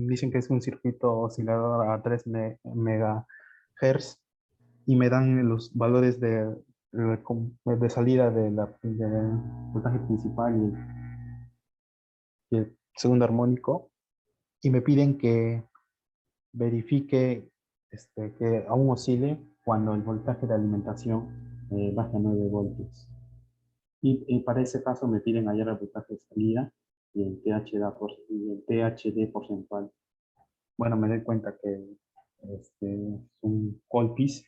Dicen que es un circuito oscilador a 3 megahertz y me dan los valores de salida del voltaje principal y el segundo armónico y me piden que verifique que aún oscile cuando el voltaje de alimentación baja a 9 voltios. Y para ese caso me piden hallar el voltaje de salida y el THD porcentual. Bueno, me doy cuenta que es un Colpis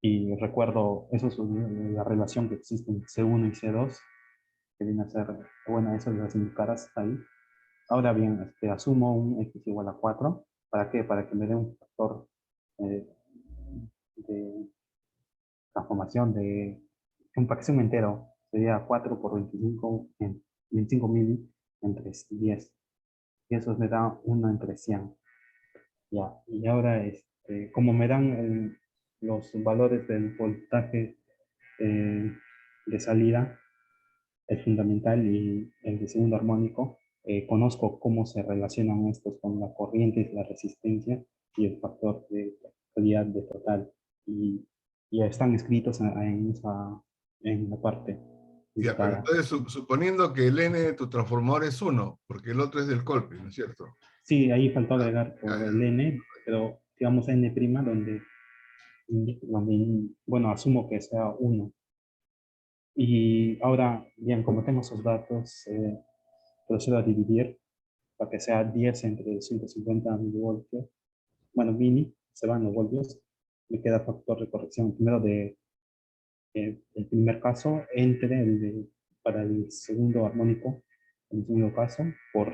y recuerdo, eso es la relación que existe entre C1 y C2, que viene a ser, bueno, eso de las caras ahí. Ahora bien, asumo un X igual a 4. ¿Para qué? Para que me dé un factor eh, de transformación de un fracción entero. Sería 4 por 25, 25 mil entre 10. Y eso me da 1 entre 100. Ya, y ahora, como me dan los valores del voltaje eh, de salida, el fundamental y el de segundo armónico, conozco cómo se relacionan estos con la corriente, la resistencia y el factor de calidad de total. Y ya están escritos en la parte Ya, pero listada. entonces suponiendo que el N de tu transformador es 1, porque el otro es del Colpis, ¿no es cierto? Sí, ahí faltó agregar Ya, por ya. el N, pero digamos N', donde, bueno, asumo que sea uno. Y ahora, bien, como tengo esos datos, procedo a dividir para que sea 10 entre 150 milivoltios. Bueno, mini, se van los voltios. Me queda factor de corrección. Primero el primer caso, para el segundo armónico, en el segundo caso,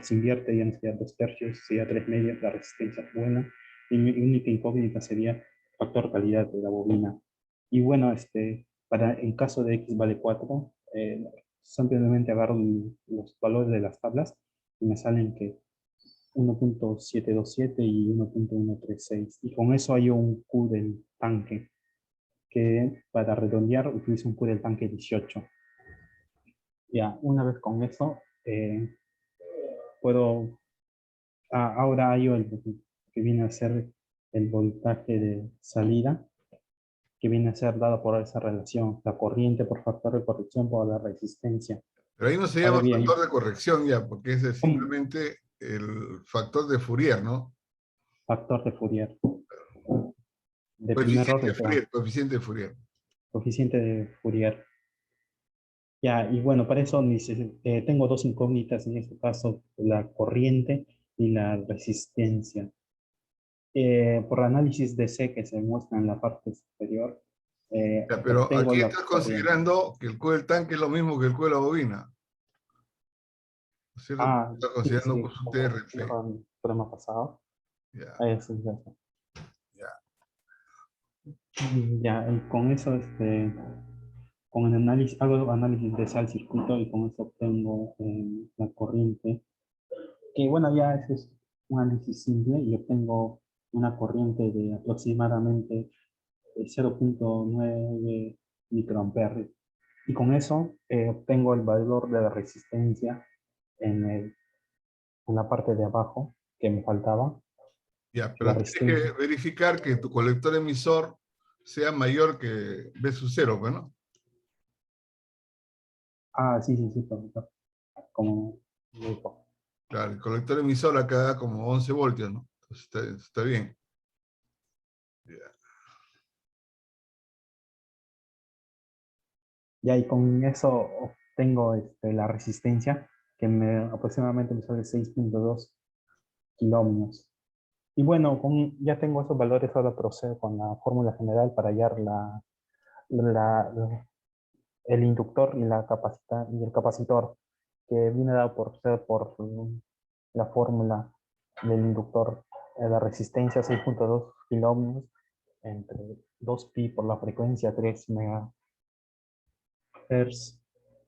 se invierte, ya no sería 2 tercios, sería 3 medios, la resistencia es buena. Y mi única incógnita sería factor calidad de la bobina. Y bueno, para el caso de X vale 4, simplemente agarro los valores de las tablas y me salen que 1.727 y 1.136. Y con eso hay un Q del tanque, que para redondear utilizo un Q del tanque 18. Ya, una vez con eso, puedo, ahora hay el que viene a ser el voltaje de salida, que viene a ser dado por esa relación, la corriente por factor de corrección por la resistencia. Pero ahí no se Ahora llama bien, factor de corrección ya, porque ese es ¿cómo? simplemente el factor de Fourier, ¿no? Factor de Fourier, de primer orden, pero Coeficiente de Fourier. coeficiente de Fourier. Ya, y bueno, para eso tengo dos incógnitas, en este caso, la corriente y la resistencia. Por análisis de C que se muestra en la parte superior, Ya, pero obtengo aquí la estás corriente. considerando que el Q del tanque es lo mismo que el Q de la bobina, ¿no es cierto? Ah, Estás sí, considerando sí, pues, un como TRF. dijo en el programa pasado. Ya, Ahí sí, ya, ya. ya, y con eso, con el análisis, hago análisis de sal circuito y con eso obtengo la corriente. Que bueno, ya ese es un análisis simple y obtengo una corriente de aproximadamente 0.9 microamperes. Y con eso obtengo el valor de la resistencia en la parte de abajo que me faltaba. Ya, La pero tienes resistencia. que verificar que tu colector emisor sea mayor que B sub 0, ¿no? Ah, sí, sí, sí, profesor. Como me dijo. Claro, el colector emisor acá da como 11 voltios, ¿no? Entonces está bien. Ya. Ya, y con eso obtengo la resistencia que aproximadamente me sale 6.2 kilómetros. Y bueno, ya tengo esos valores, ahora procedo con la fórmula general para hallar la- el inductor y el capacitor, que viene dado por la fórmula del inductor, la resistencia 6.2 kilómetros entre 2pi por la frecuencia 3 megahertz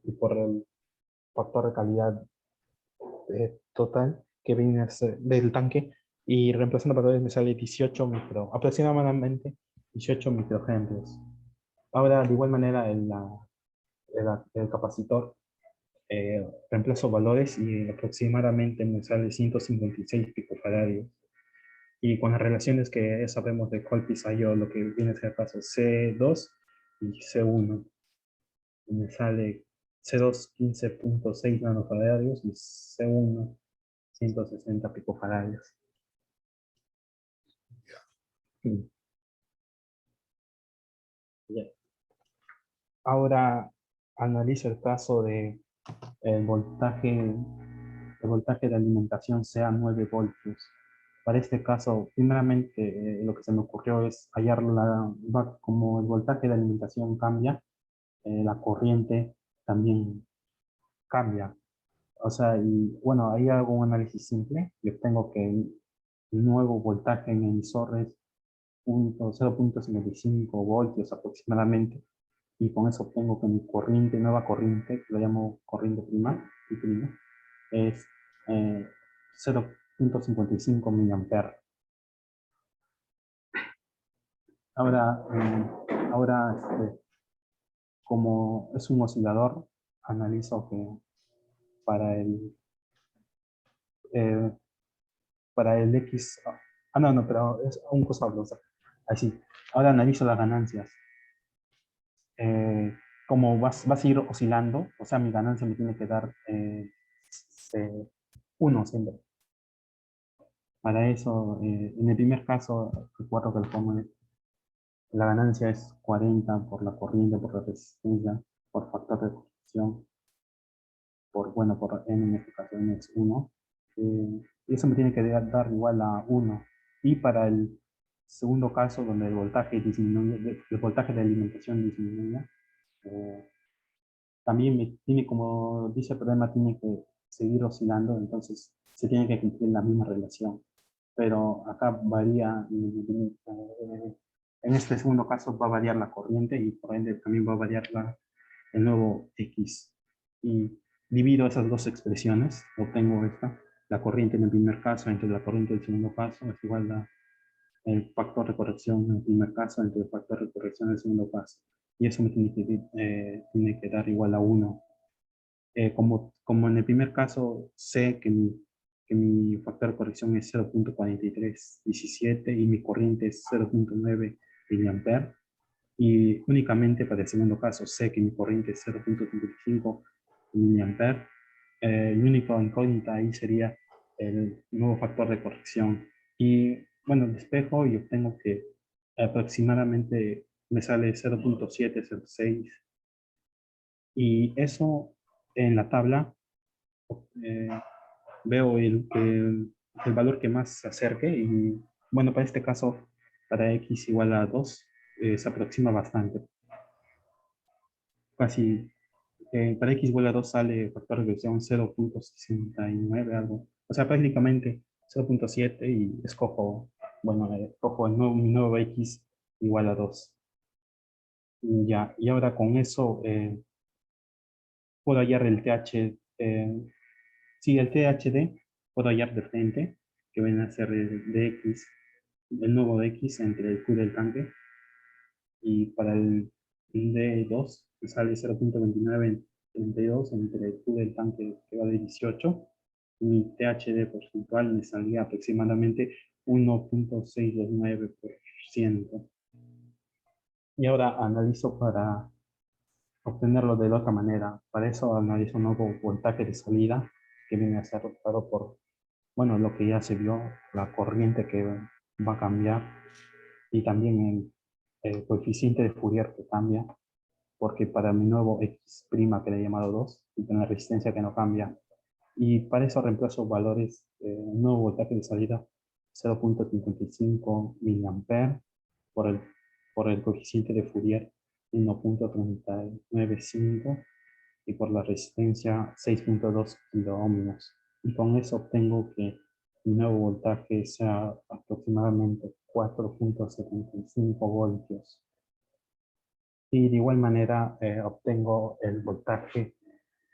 y por el factor de calidad total que viene a ser del tanque, y reemplazando valores me sale 18 aproximadamente 18 microamperes. Ahora, de igual manera, el capacitor reemplazo valores y aproximadamente me sale 156 picofaradios. Y con las relaciones que ya sabemos de Colpitts-Ions, lo que viene a ser caso C2 y C1, me sale C2 15.6 nanofaradios y C1 160 picofaradios. Sí. Ya. Ahora analizo el caso de el voltaje de alimentación sea 9 voltios. Para este caso, primeramente, lo que se me ocurrió es hallar como el voltaje de alimentación cambia, la corriente también cambia. O sea, y bueno, ahí hago un análisis simple y obtengo que el nuevo voltaje en emisor es 0.55 voltios aproximadamente. Y con eso obtengo que mi corriente, nueva corriente, que la llamo corriente prima, y prima, es 0.55 miliamperes. Ahora, como es un oscilador, analizo que para el, eh, para el X, no, pero es un cosa hablosa. Así, ahora analizo las ganancias. Como vas a ir oscilando, o sea, mi ganancia me tiene que dar 1 siempre. Para eso, en el primer caso, recuerdo que la ganancia es 40 por la corriente, por la resistencia, por factor de corrección, por n en este caso n es 1. Y eso me tiene que dar igual a 1. Y para el segundo caso, donde el voltaje de alimentación disminuye, eh, también me tiene, como dice el problema, tiene que seguir oscilando, entonces se tiene que cumplir la misma relación. Pero acá varía, en este segundo caso va a variar la corriente y por ende también va a variar el nuevo X. Y divido esas dos expresiones, obtengo la corriente en el primer caso entre la corriente del segundo caso es igual a el factor de corrección en el primer caso entre el factor de corrección en el segundo caso. Y eso me tiene que dar igual a 1. Como en el primer caso sé que mi factor de corrección es 0.4317 y mi corriente es 0.9 miliamperes, y únicamente para el segundo caso sé que mi corriente es 0.35 miliamperes, el único incógnita ahí sería el nuevo factor de corrección. Y bueno, despejo y obtengo que aproximadamente me sale 0.706. Y eso en la tabla eh, veo el valor que más se acerque y bueno, para este caso, para x igual a 2, se aproxima bastante. Casi, para x igual a 2 sale factor de regresión 0.69, algo. O sea, prácticamente 0.7 y escojo, bueno, escojo mi nuevo x igual a 2. Ya, y ahora con eso puedo hallar el TH, sí, el THD, puedo hallar de frente, que viene a ser el dx, el nuevo dx entre el Q del tanque, y para el D2 me sale 0.2932 entre el Q del tanque que va de 18, y mi THD porcentual me salía aproximadamente 1.629%. Y ahora analizo para obtenerlo de la otra manera. Para eso analizo un nuevo voltaje de salida que viene a ser dado por, bueno, lo que ya se vio, la corriente que va a cambiar y también el coeficiente de Fourier que cambia, porque para mi nuevo X' que le he llamado 2 y con la resistencia que no cambia. Y para eso reemplazo valores, un nuevo voltaje de salida 0.55 miliamperes por por el coeficiente de Fourier 1.395 y por la resistencia 6.2 kiloohmios. Y con eso obtengo que mi nuevo voltaje sea aproximadamente 4.75 voltios. Y de igual manera obtengo el voltaje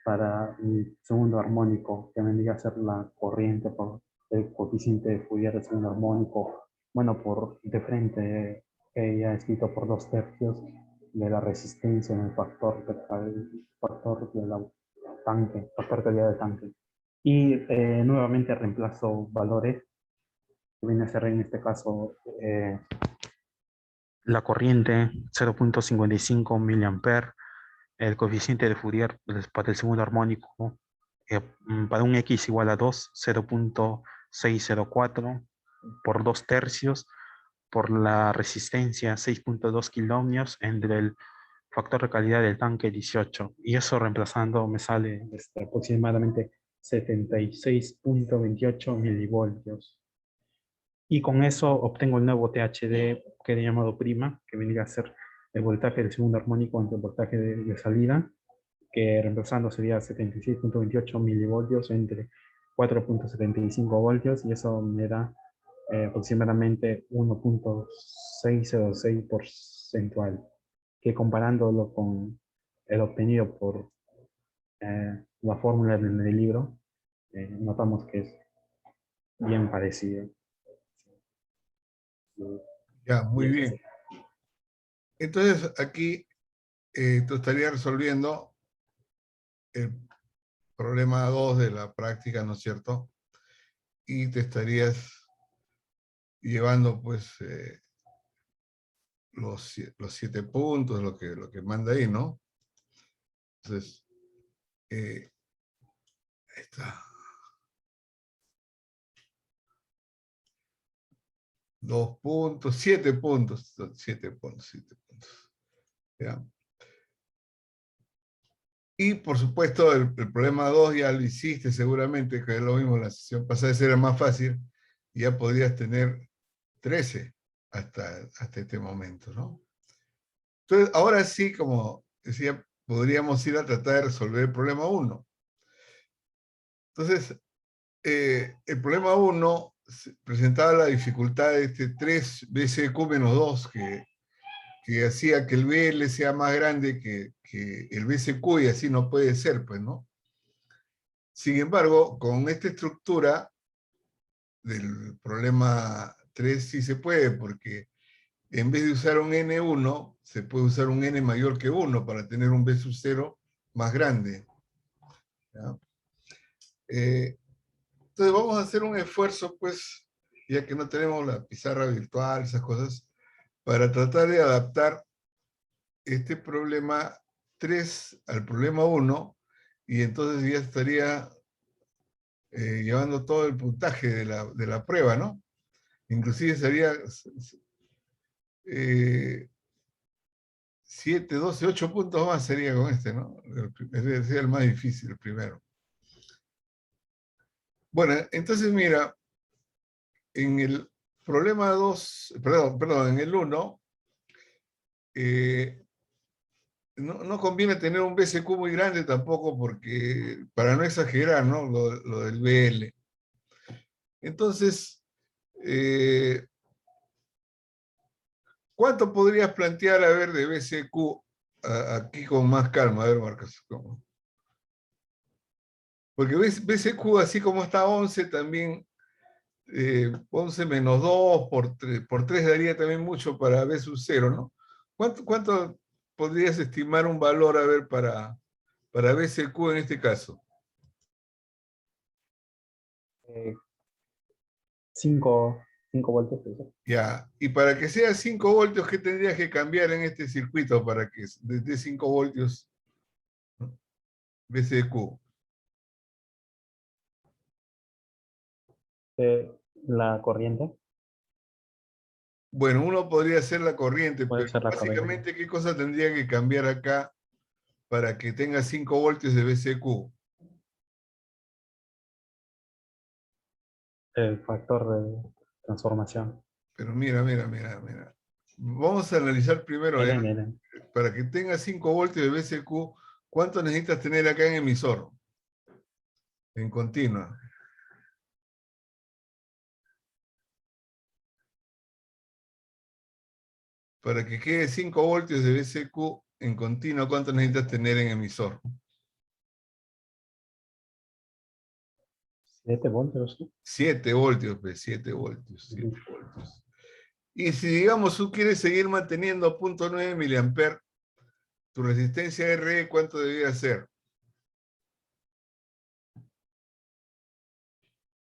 para mi segundo armónico, que vendría a ser la corriente por el coeficiente de Fourier del segundo armónico, bueno, por de frente ya escrito por 2/3 de la resistencia en el factor de tanque, factor calidad del tanque. Y nuevamente reemplazo valores, que viene a ser en este caso la corriente 0.55 mA, el coeficiente de Fourier para el segundo armónico para un x igual a 2, 0.604 por 2 tercios, por la resistencia 6.2 kiloohmios entre el factor de calidad del tanque 18. Y eso reemplazando me sale aproximadamente 76.28 milivoltios. Y con eso obtengo el nuevo THD que he llamado prima, que vendría a ser el voltaje del segundo armónico ante el voltaje de salida, que reemplazando sería 76.28 milivoltios entre 4.75 voltios, y eso me da aproximadamente 1.606 porcentual, que comparándolo con el obtenido por la fórmula del libro, notamos que es bien parecido. Ya, Y muy es bien. así. Entonces, aquí tú estarías resolviendo el problema 2 de la práctica, ¿no es cierto? Y te estarías llevando, pues, los 7 puntos, lo que manda ahí, ¿no? Entonces, ahí está. 2 puntos, 7 puntos, 7 puntos, 7 puntos. ¿Ya? Y por supuesto, el problema 2 ya lo hiciste seguramente, que es lo mismo, la sesión pasada era más fácil, ya podrías tener 13 hasta este momento, ¿no? Entonces, ahora sí, como decía, podríamos ir a tratar de resolver el problema 1. Entonces, el problema 1 presentaba la dificultad de este 3 BCQ menos 2, que hacía que el BL sea más grande que el BCQ, y así no puede ser, pues, ¿no? Sin embargo, con esta estructura del problema 3 sí se puede, porque en vez de usar un N1, se puede usar un N mayor que 1 para tener un B sub 0 más grande. ¿Ya? Entonces vamos a hacer un esfuerzo, pues, ya que no tenemos la pizarra virtual, esas cosas, para tratar de adaptar este problema 3 al problema 1, y entonces ya estaría llevando todo el puntaje de la prueba, ¿no? Inclusive sería 7, 12, 8 puntos más sería con este, ¿no? Sería el más difícil, el primero. Bueno, entonces mira, en el problema 2, perdón, en el 1, no conviene tener un BCQ muy grande tampoco, porque para no exagerar, ¿no? Lo del BL. Entonces, ¿cuánto podrías plantear, a ver, de BCQ aquí con más calma? A ver, Marcos. ¿Cómo? Porque BCQ, así como está 11, también 11 menos 2 por 3 daría también mucho para B sub 0, ¿no? ¿Cuánto podrías estimar un valor, a ver, para BCQ en este caso? 5 voltios. ¿Eso? Ya, y para que sea 5 voltios, ¿qué tendrías que cambiar en este circuito para que desde 5 voltios, ¿no? BCQ? La corriente. Bueno, uno podría hacer la corriente, Puede pero ser la corriente. básicamente, ¿qué cosa tendría que cambiar acá para que tenga 5 voltios de BCQ? El factor de transformación. Pero mira. Vamos a analizar primero, Miren, miren. para que tenga 5 voltios de BCQ, ¿cuánto necesitas tener acá en emisor? En continua. Para que quede 5 voltios de BCQ en continua, ¿cuánto necesitas tener en emisor? 7 voltios. ¿Sí? 7 voltios, pues, 7 voltios, 7 Ujú. voltios. Y si, digamos, tú quieres seguir manteniendo 0.9 miliamperes, tu resistencia RE, ¿cuánto debería ser?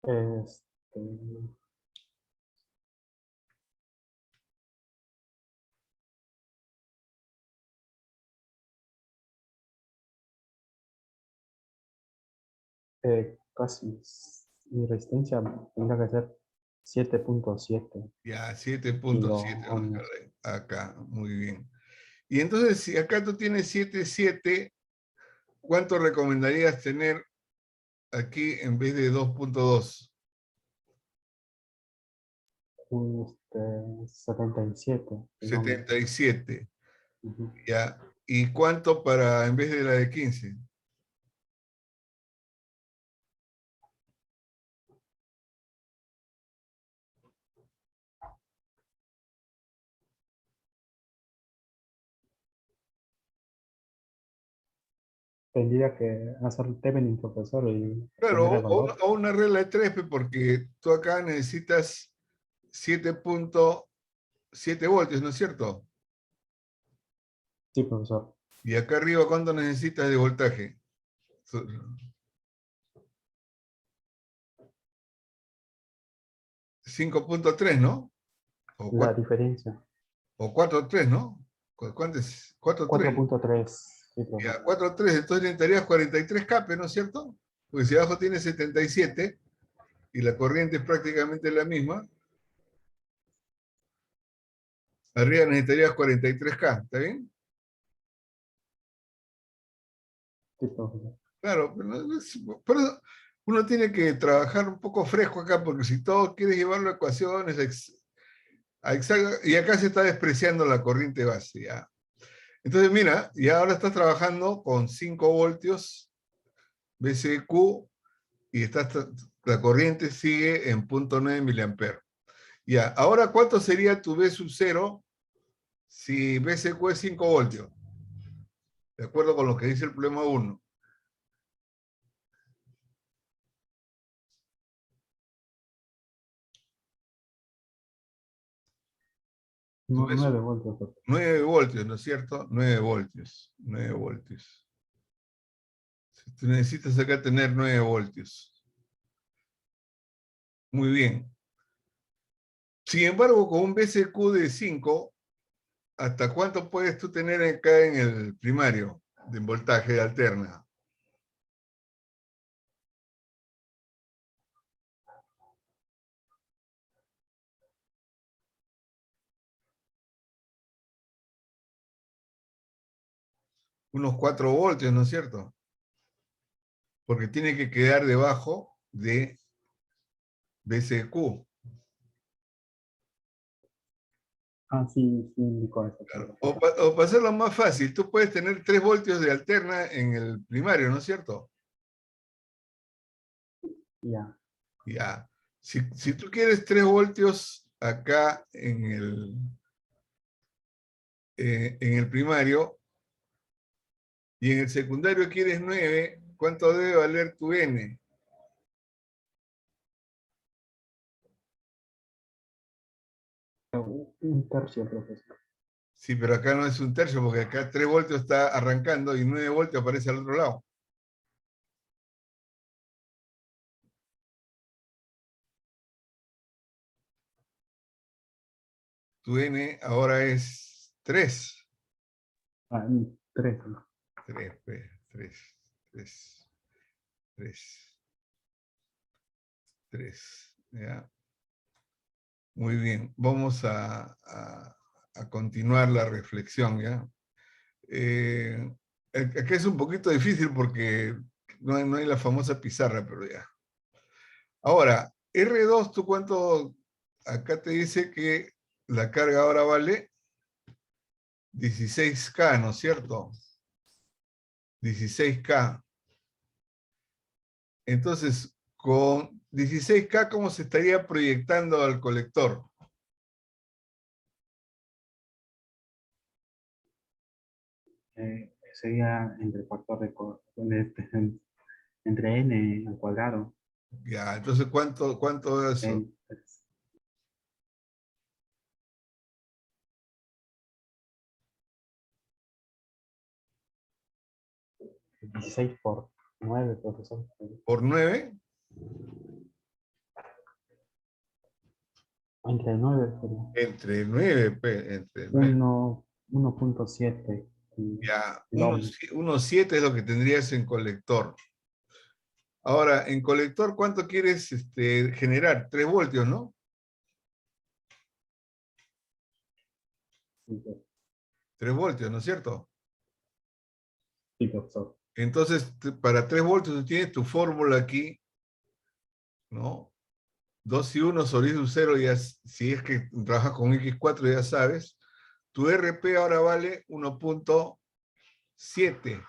Este, casi mi resistencia tendría que ser 7.7 Ya, 7.7 vamos a kilo-ohmios. dejarle acá, muy bien. Y entonces, si acá tú tienes 7.7, ¿cuánto recomendarías tener aquí en vez de 2.2? 77 kilómetros. 77, Ujú. ya. ¿Y cuánto para en vez de la de 15? Tendría que hacer Tevenin, profesor, y Claro, poner el o valor. o una regla de 3, porque tú acá necesitas 7.7 voltios, ¿no es cierto? Sí, profesor. Y acá arriba, ¿cuánto necesitas de voltaje? 5.3, ¿no? O La 4, diferencia. o 4.3, ¿no? ¿Cuánto es? 4.3. 4.3. Sí, Ya, profesor. 4.3, entonces necesitarías 43 capes, ¿no es cierto? Porque si abajo tiene 77 y la corriente es prácticamente la misma, arriba necesitarías 43K, ¿está bien? Sí, profesor. Claro, pero por eso uno tiene que trabajar un poco fresco acá, porque si todo quieres llevarlo a ecuaciones, y acá se está despreciando la corriente base, ¿ya? Entonces, mira, y ahora estás trabajando con 5 voltios BCQ y la corriente sigue en 0.9 miliamperes. Ya, ahora, ¿cuánto sería tu B sub 0 si BCQ es 5 voltios? De acuerdo con lo que dice el problema 1. Tu B sub 9 voltios, profesor. 9 voltios, ¿no es cierto? 9 voltios. 9 voltios. Tú necesitas acá tener 9 voltios. Muy bien. Sin embargo, con un BCQ de 5, ¿hasta cuánto puedes tú tener acá en el primario de voltaje de alterna? Unos 4 voltios, ¿no es cierto? Porque tiene que quedar debajo de BCQ. Ah, sí, sí, indicó eso, Claro. profesor. O para hacerlo más fácil, tú puedes tener 3 voltios de alterna en el primario, ¿no es cierto? Ya. Ya. Si tú quieres 3 voltios acá en el primario y en el secundario quieres 9, ¿cuánto debe valer tu N? Un tercio, profesor. Sí, pero acá no es un tercio, porque acá 3 voltios está arrancando y 9 voltios aparece al otro lado. Tu N ahora es 3. Ah, 3. 3, 3, 3, 3, 3. ¿Ya? Muy bien, vamos a continuar la reflexión, ¿ya? Acá es un poquito difícil porque no hay la famosa pizarra, pero ya. Ahora, R2, ¿tú cuánto? Acá te dice que la carga ahora vale 16K, ¿no es cierto? 16K. Entonces, con 16K, ¿cómo se estaría proyectando al colector? Sería entre el factor entre n al cuadrado. Ya, entonces, ¿cuánto es eso? En 16 por 9, profesor. ¿Por 9? Entre 9 sería. Entre 9, entre 9. 1.7. Ya, El doble. 1.7 es lo que tendrías en colector. Ahora, en colector, ¿cuánto quieres generar? 3 voltios, ¿no? Sí, 3 voltios, ¿no es cierto? sí, profesor. Entonces, para 3 voltios tú tienes tu fórmula aquí, ¿no? 2 y 1 sobre I sub 0, ya, si es que trabajas con X4 ya sabes. Tu RP ahora vale 1.7.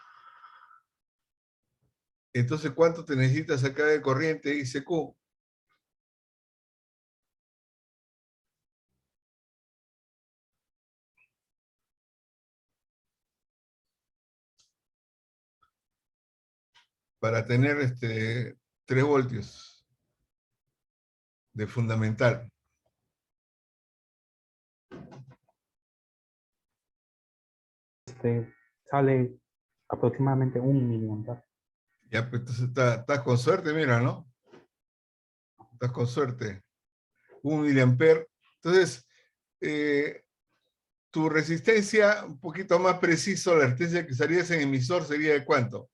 Entonces, ¿cuánto te necesitas acá de corriente ICQ? Para tener 3 voltios de fundamental. Sale aproximadamente 1 miliampere. Ya, pues entonces estás con suerte, mira, ¿no? Estás con suerte. 1 miliampere. Entonces, tu resistencia, un poquito más preciso, la resistencia que usarías en emisor sería de ¿cuánto?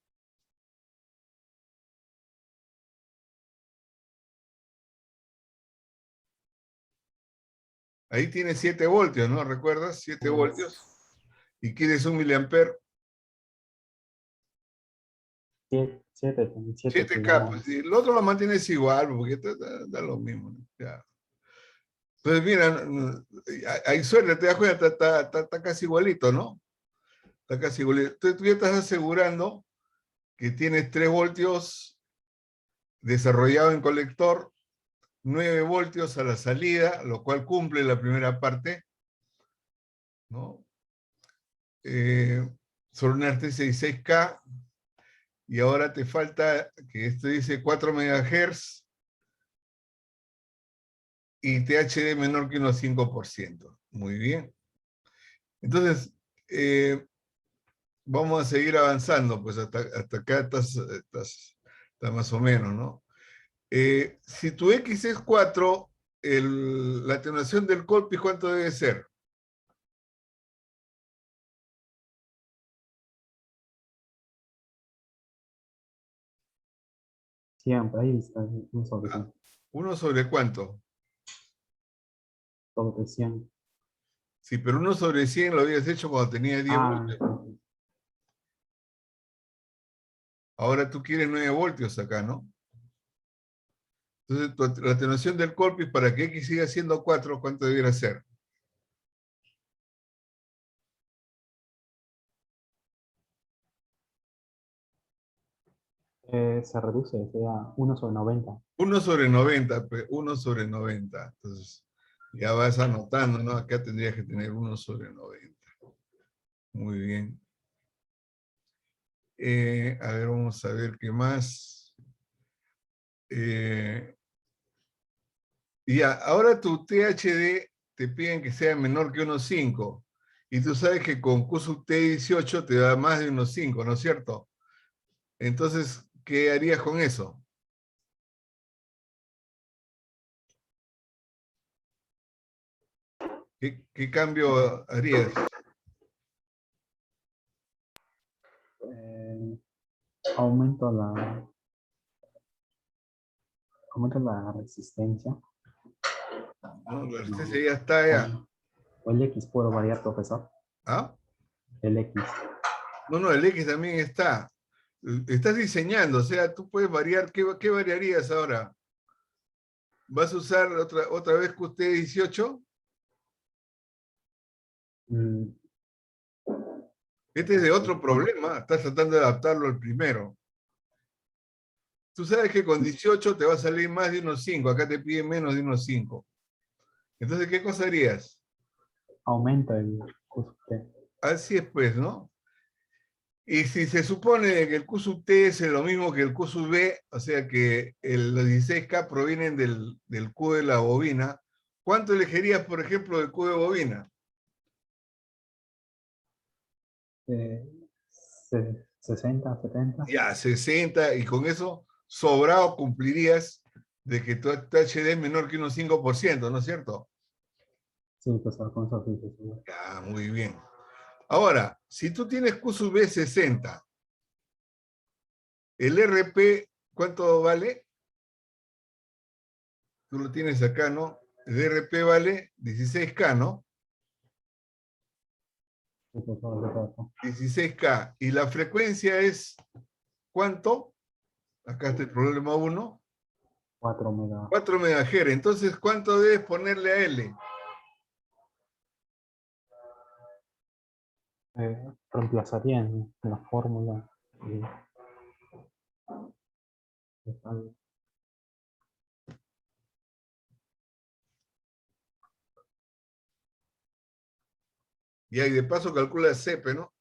Ahí tienes 7 voltios, ¿no? ¿Recuerdas? 7 voltios. Y quieres 1 miliampere. 7 K, pues, y el otro lo mantienes igual, porque da lo mismo, ¿no? Ya. Entonces, mira, hay suerte, te das cuenta, está casi igualito, ¿no? Está casi igualito. Entonces, tú ya estás asegurando que tienes 3 voltios desarrollado en colector, 9 voltios a la salida, lo cual cumple la primera parte, ¿no? Sobre una artesia 16K, y ahora te falta, que esto dice 4 MHz, y THD menor que unos 5%. Muy bien. Entonces, vamos a seguir avanzando, pues hasta acá está más o menos, ¿no? Si tu X es 4, la atenuación del Colpis, ¿cuánto debe ser? Siempre, ahí está, 1/100. ¿1 sobre cuánto? Sobre 100. Sí, pero 1 sobre 100 lo habías hecho cuando tenía 10 Ah, voltios. Ahora tú quieres 9 voltios acá, ¿no? Entonces, la atenuación del Colpis para que X siga siendo 4, ¿cuánto debiera ser? se reduce, sería 1/90. 1 sobre 90, pues, 1 sobre 90. Entonces, ya vas anotando, ¿no? Acá tendrías que tener 1 sobre 90. Muy bien. A ver, vamos a ver qué más. Ya, ahora tu THD te piden que sea menor que 1,5. Y tú sabes que con Q sub T18 te da más de 1,5, ¿no es cierto? Entonces, ¿qué harías con eso? ¿Qué cambio harías? Eh, aumento la, aumento la resistencia. ¿No? La No, resistencia ya está ya. o el X puedo variar, profesor. ¿Ah? El X. No, el X también está. Estás diseñando, o sea, tú puedes variar. ¿Qué variarías ahora? ¿Vas a usar otra vez QT18? Mm, Este es de otro problema. Estás tratando de adaptarlo al primero. Tú sabes que con 18 te va a salir más de unos 5. Acá te piden menos de unos 5. Entonces, ¿qué cosa harías? aumenta el QST. Así es, pues, ¿no? Y si se supone que el Q sub T es lo mismo que el Q sub B, o sea que los 16K provienen del Q de la bobina, ¿cuánto elegirías, por ejemplo, del Q de bobina? 60, 70. Ya, 60, y con eso sobrado cumplirías de que tu HD es menor que unos 5%, ¿no es cierto? Sí, pues con eso sí, sí, sí. Ya, muy bien. Ahora, si tú tienes Q sub B 60, el RP, ¿cuánto vale? Tú lo tienes acá, ¿no? El RP vale 16K, ¿no? Sí, pues, todo el rato. 16K. ¿Y la frecuencia es cuánto? Acá está el problema 1. 4 mega. 4 MHz. Entonces, ¿cuánto debes ponerle a L? Reemplazaría en la fórmula. Y, Y ahí de paso calcula CP, ¿no?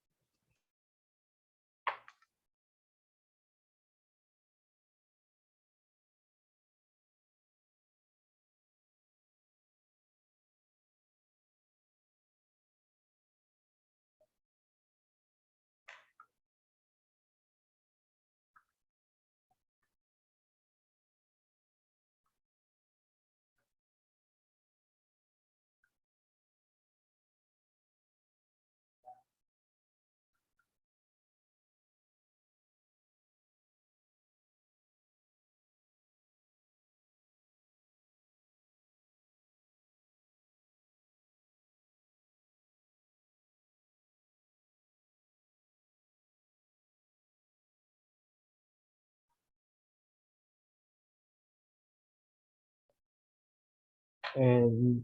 el-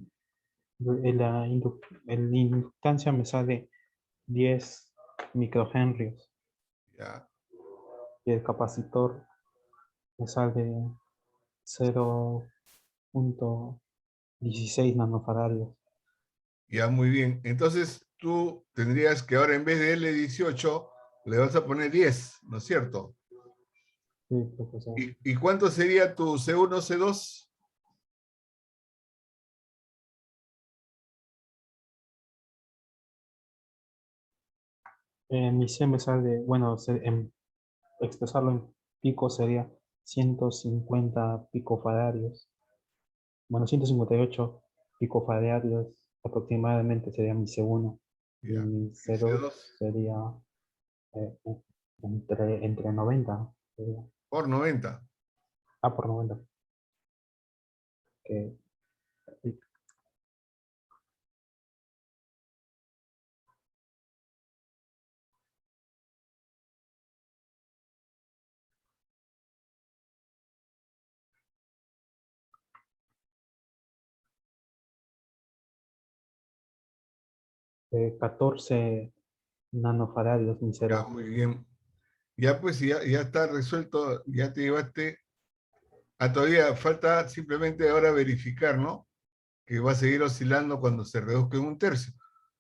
la inductancia me sale 10 microhenrios Ya, y el capacitor me sale 0,16 nanofaradios. ya, muy bien. Entonces, tú tendrías que ahora en vez de L18, le vas a poner 10, ¿no es cierto? Sí, profesor. ¿Y cuánto sería tu C1, C2? Mi C me sale, bueno, expresarlo en pico sería 150 picofaradios. Bueno, 158 picofaradios aproximadamente sería mi C1 y Ya. mi ¿Y C2 C2? sería eh, entre 90. Sería. Por 90. Ah, por 90. Que, 14 nanofaradios mi Ya, C2. muy bien. Ya pues, ya está resuelto, ya te llevaste. Ah, todavía falta simplemente ahora verificar, ¿no? Que va a seguir oscilando cuando se reduzca en un tercio,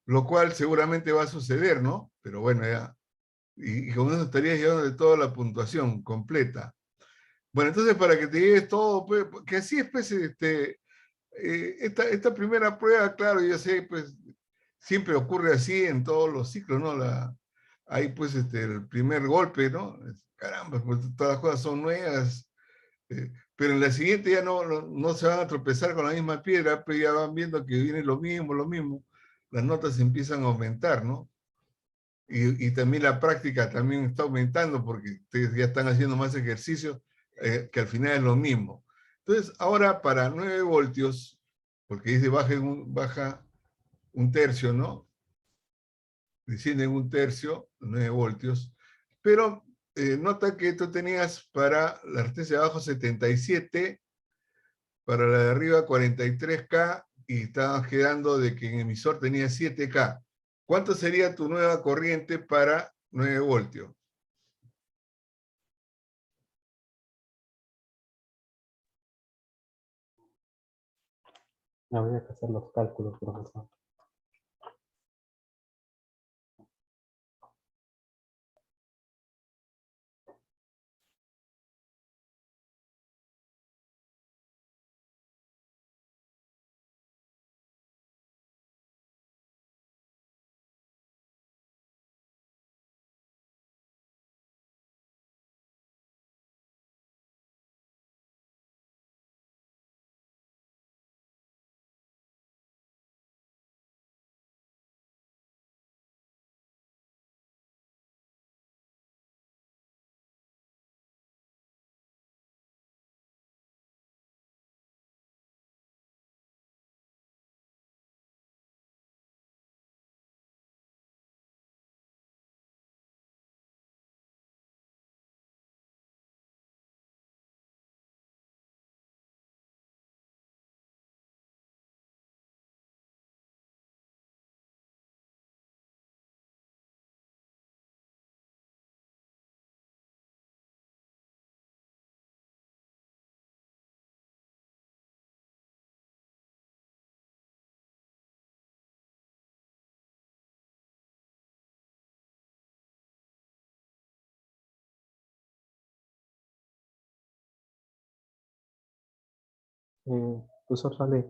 lo cual seguramente va a suceder, ¿no? Pero bueno, ya. Y con eso estarías llevando de toda la puntuación completa. Bueno, entonces para que te llegues todo, pues, que así es, pues, esta primera prueba, claro, yo sé, pues, siempre ocurre así en todos los ciclos, ¿no? Hay, pues, el primer golpe, ¿no? Caramba, pues todas las cosas son nuevas, pero en la siguiente ya no se van a tropezar con la misma piedra, pero ya van viendo que viene lo mismo, lo mismo. Las notas empiezan a aumentar, ¿no? Y también la práctica también está aumentando porque ustedes ya están haciendo más ejercicios que al final es lo mismo. Entonces, ahora para 9 voltios, porque dice baja un tercio, ¿no? Desciende en un tercio, 9 voltios, pero nota que tú tenías para la resistencia de abajo 77, para la de arriba 43K y estabas quedando de que en emisor tenía 7K. ¿Cuánto sería tu nueva corriente para 9 voltios? Habría que hacer los cálculos, profesor. Pues sale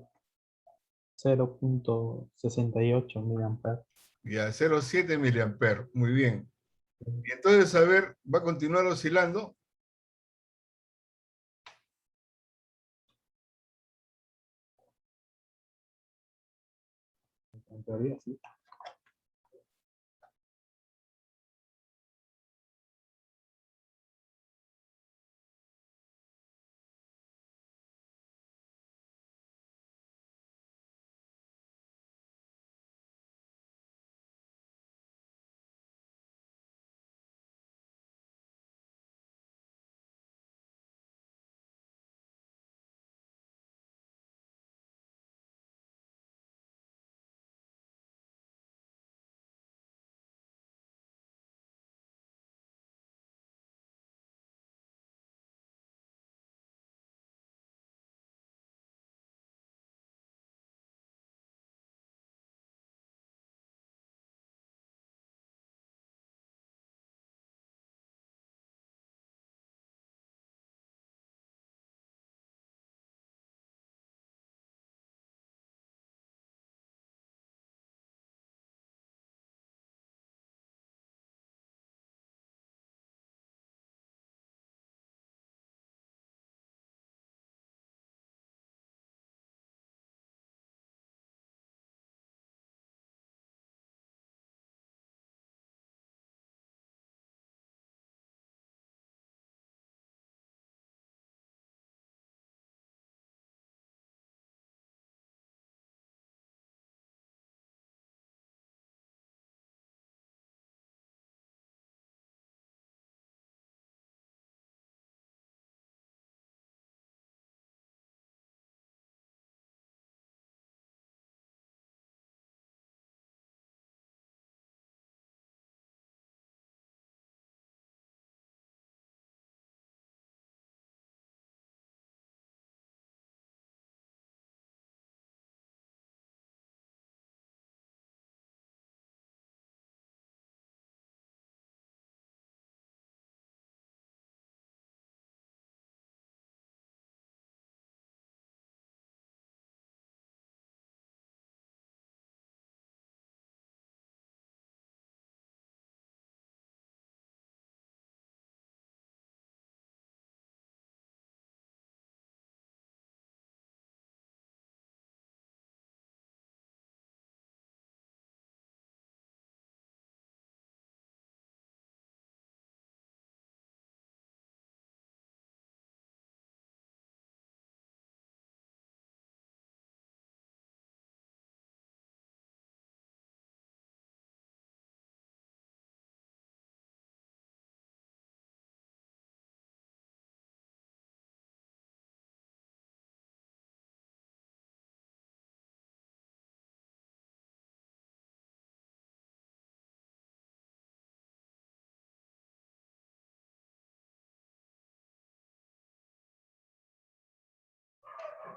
0,68 miliamperes. Ya, 0,7 miliamperes. Muy bien. Y entonces, a ver, va a continuar oscilando. En teoría, sí.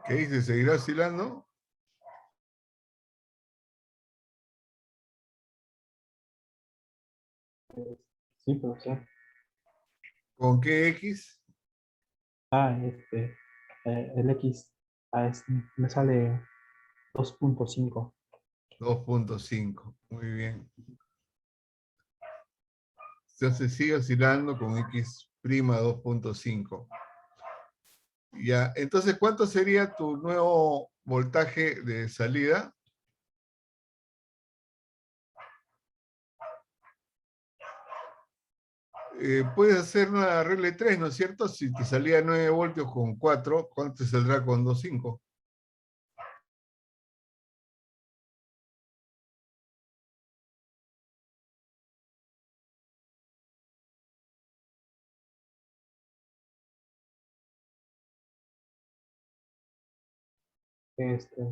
¿Qué dice? ¿Seguirá oscilando? Sí, profesor. ¿Con qué X? El X me sale 2,5. 2,5. Muy bien. Entonces sigue oscilando con X' 2,5. Ya, entonces, ¿cuánto sería tu nuevo voltaje de salida? Puedes hacer una regla de 3, ¿no es cierto? Si te salía 9 voltios con 4, ¿cuánto te saldrá con 2,5?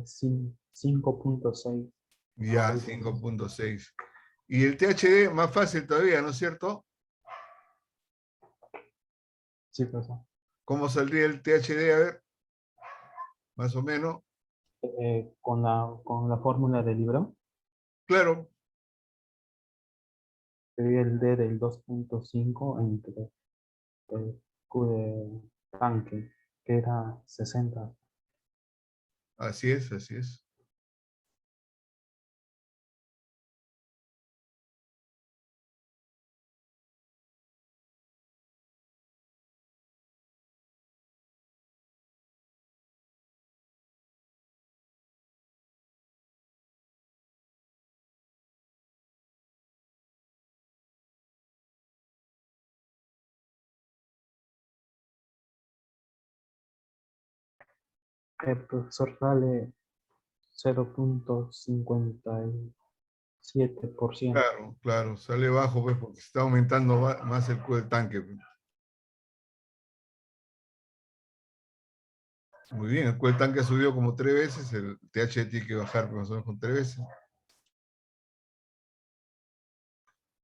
Sí, 5,6. Ya, 5,6. Y el THD más fácil todavía, ¿no es cierto? Sí, profesor. ¿Cómo saldría el THD? A ver, más o menos. Con la fórmula del libro, Claro, sería el D del 2,5 entre el Q de tanque, que era 60. Así es, así es. El profesor sale 0,57%. Claro, claro, sale bajo pues porque se está aumentando más el cubo del tanque. Pues. Muy bien, el cubo del tanque ha subido como 3 veces, el TH tiene que bajar más o menos con 3 veces.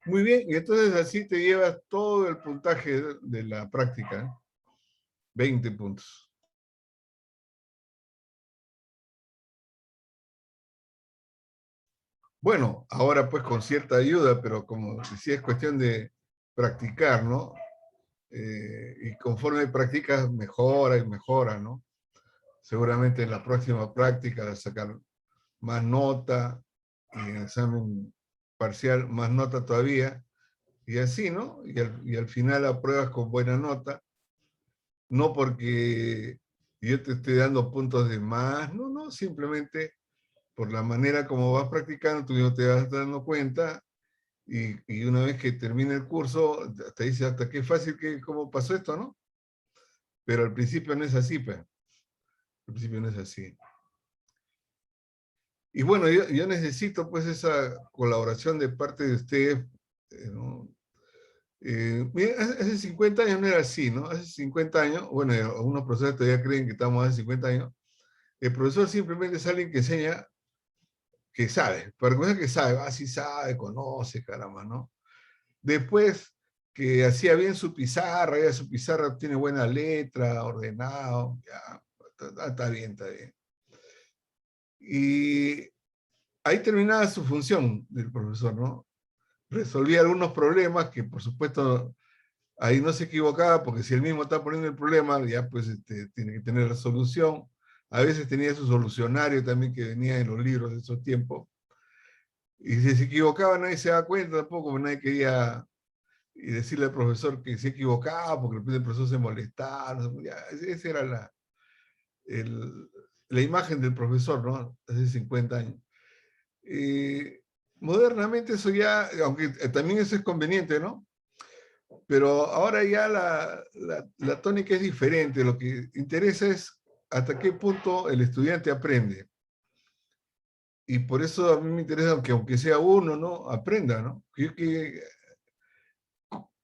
Muy bien, y entonces así te llevas todo el puntaje de la práctica, ¿eh? 20 puntos. Bueno, ahora pues con cierta ayuda, pero como decía, es cuestión de practicar, ¿no? Y conforme practicas, mejora y mejora, ¿no? Seguramente en la próxima práctica vas a sacar más nota, y en el examen parcial más nota todavía, y así, ¿no? Y al final apruebas con buena nota, no porque yo te esté dando puntos de más, no, no, simplemente por la manera como vas practicando, tú no te vas dando cuenta, y una vez que termine el curso, te dices hasta qué fácil, que cómo pasó esto, ¿no? Pero al principio no es así, pues. Al principio no es así. Y bueno, yo necesito pues esa colaboración de parte de ustedes, ¿no? Mira, hace 50 años no era así, ¿no? Hace 50 años, bueno, algunos profesores todavía creen que estamos hace 50 años, el profesor simplemente es alguien que enseña que sabe, para cosas que sabe, sí sabe, conoce, caramba, ¿no? Después que hacía bien su pizarra, ya su pizarra tiene buena letra, ordenado, ya, está bien, está bien. Y ahí terminaba su función del profesor, ¿no? Resolvía algunos problemas que, por supuesto, ahí no se equivocaba, porque si él mismo está poniendo el problema, ya pues tiene que tener la solución. A veces tenía su solucionario también que venía en los libros de esos tiempos. Y si se equivocaba nadie se daba cuenta tampoco, porque nadie quería decirle al profesor que se equivocaba, porque el profesor se molestaba. No sé, ya, esa era el, la imagen del profesor, ¿no? Hace 50 años. Modernamente eso ya, aunque también eso es conveniente, ¿no? Pero ahora ya la tónica es diferente. Lo que interesa es hasta qué punto el estudiante aprende. Y por eso a mí me interesa que aunque sea uno, ¿no? Aprenda, ¿no?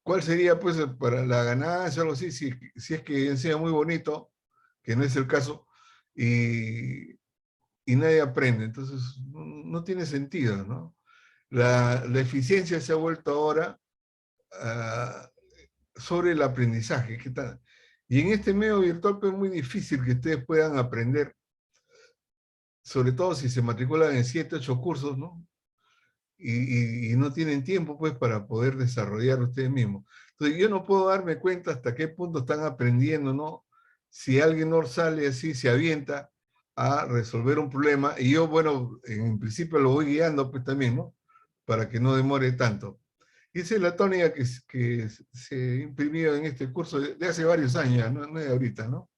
¿Cuál sería, pues, para la ganancia o algo así, si es que enseña muy bonito, que no es el caso, y nadie aprende? Entonces, no tiene sentido, ¿no? La eficiencia se ha vuelto ahora sobre el aprendizaje. ¿Qué tal? Y en este medio virtual pues, es muy difícil que ustedes puedan aprender, sobre todo si se matriculan en 7, 8 cursos, ¿no? Y no tienen tiempo pues para poder desarrollar ustedes mismos. Entonces yo no puedo darme cuenta hasta qué punto están aprendiendo, ¿no? Si alguien no sale así, se avienta a resolver un problema, y yo, bueno, en principio lo voy guiando pues también, ¿no? Para que no demore tanto. Y esa es la tónica que se imprimió en este curso de hace varios años, no es de ahorita, ¿no?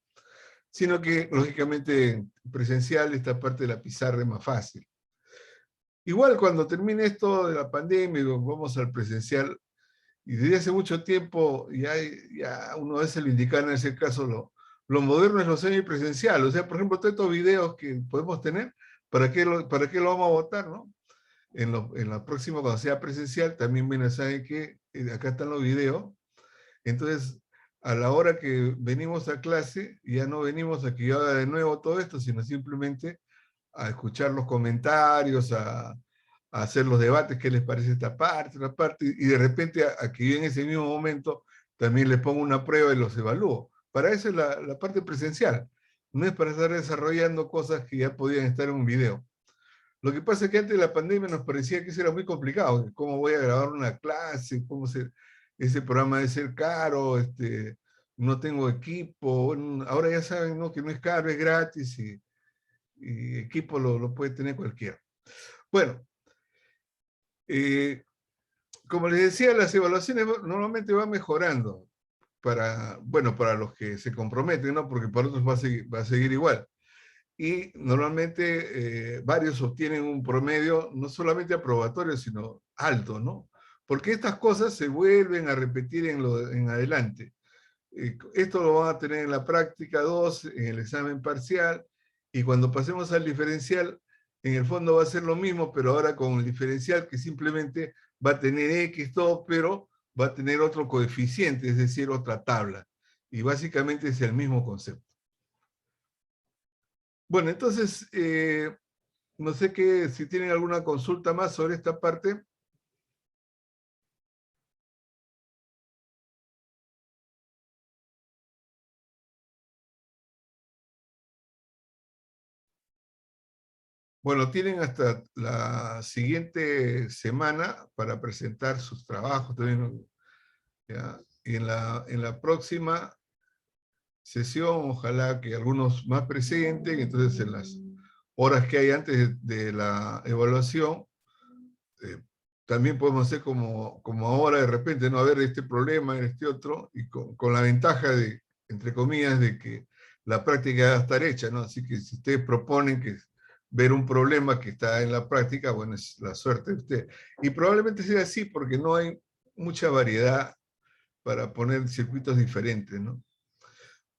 Sino que, lógicamente, presencial, esta parte de la pizarra es más fácil. Igual cuando termine esto de la pandemia y vamos al presencial, y desde hace mucho tiempo ya uno a veces le indica en ese caso lo moderno es lo semipresencial. O sea, por ejemplo, todos estos videos que podemos tener, para qué lo vamos a votar, no? En la próxima, cuando sea presencial, también viene, ¿saben qué? Acá están los videos. Entonces, a la hora que venimos a clase, ya no venimos a que yo haga de nuevo todo esto, sino simplemente a escuchar los comentarios, a hacer los debates, qué les parece esta parte, la parte, y de repente a que yo en ese mismo momento también les pongo una prueba y los evalúo. Para eso es la parte presencial. No es para estar desarrollando cosas que ya podían estar en un video. Lo que pasa es que antes de la pandemia nos parecía que eso era muy complicado. ¿Cómo voy a grabar una clase? Ese programa debe ser caro, no tengo equipo. Bueno, ahora ya saben, ¿no? Que no es caro, es gratis. y equipo lo puede tener cualquiera. Bueno, como les decía, las evaluaciones normalmente van mejorando para los que se comprometen, ¿no? Porque para otros va a seguir igual. Y normalmente varios obtienen un promedio no solamente aprobatorio, sino alto, ¿no? Porque estas cosas se vuelven a repetir en adelante. Esto lo van a tener en la práctica 2, en el examen parcial, y cuando pasemos al diferencial, en el fondo va a ser lo mismo, pero ahora con el diferencial que simplemente va a tener X todo, pero va a tener otro coeficiente, es decir, otra tabla. Y básicamente es el mismo concepto. Bueno, entonces, no sé si tienen alguna consulta más sobre esta parte. Bueno, tienen hasta la siguiente semana para presentar sus trabajos también, ¿ya? Y en la próxima sesión, ojalá que algunos más presenten, entonces en las horas que hay antes de la evaluación, eh, también podemos hacer como ahora de repente, no haber este problema, este otro, y con la ventaja de, entre comillas, de que la práctica va a estar hecha, ¿no? Así que si ustedes proponen que ver un problema que está en la práctica, bueno, es la suerte de ustedes. Y probablemente sea así porque no hay mucha variedad para poner circuitos diferentes, ¿no?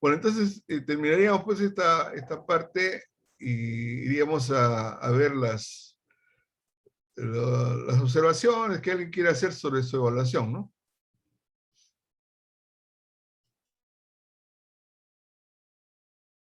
Bueno, entonces terminaríamos pues esta parte y iríamos a ver las observaciones que alguien quiera hacer sobre su evaluación, ¿no?